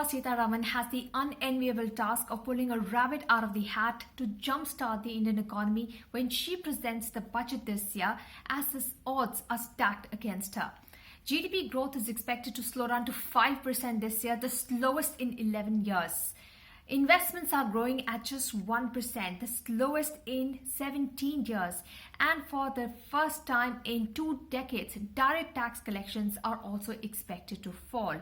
Nirmala Sitharaman has the unenviable task of pulling a rabbit out of the hat to jumpstart the Indian economy when she presents the budget this year, as the odds are stacked against her. GDP growth is expected to slow down to 5% this year, the slowest in 11 years. Investments are growing at just 1%, the slowest in 17 years. And for the first time in 2 decades, direct tax collections are also expected to fall.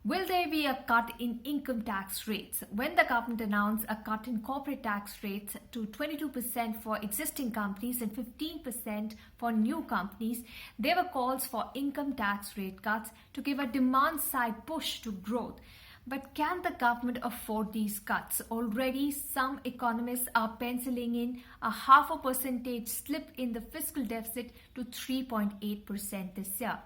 Will there be a cut in income tax rates? When the government announced a cut in corporate tax rates to 22% for existing companies and 15% for new companies, there were calls for income tax rate cuts to give a demand-side push to growth. But can the government afford these cuts? Already, some economists are penciling in a 0.5% slip in the fiscal deficit to 3.8% this year.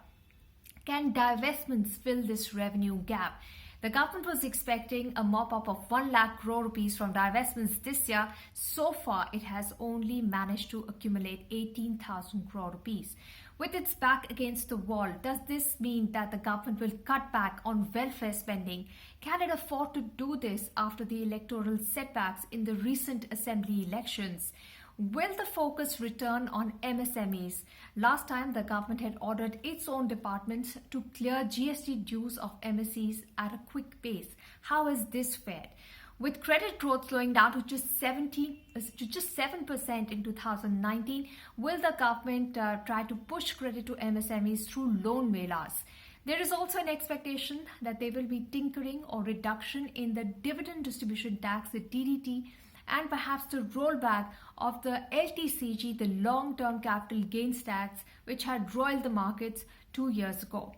Can divestments fill this revenue gap? The government was expecting a mop-up of 1 lakh crore rupees from divestments this year. So far, it has only managed to accumulate 18,000 crore rupees. With its back against the wall, does this mean that the government will cut back on welfare spending? Can it afford to do this after the electoral setbacks in the recent assembly elections? Will the focus return on MSMEs? Last time, the government had ordered its own departments to clear GST dues of MSEs at a quick pace. How has this fared? With credit growth slowing down to just 7% in 2019, will the government try to push credit to MSMEs through loan mailers? There is also an expectation that there will be tinkering or reduction in the dividend distribution tax, the DDT, and perhaps the rollback of the LTCG, the long-term capital gains tax, which had roiled the markets 2 years ago.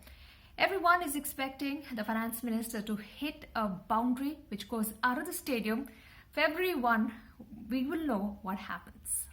Everyone is expecting the finance minister to hit a boundary which goes out of the stadium. February 1, we will know what happens.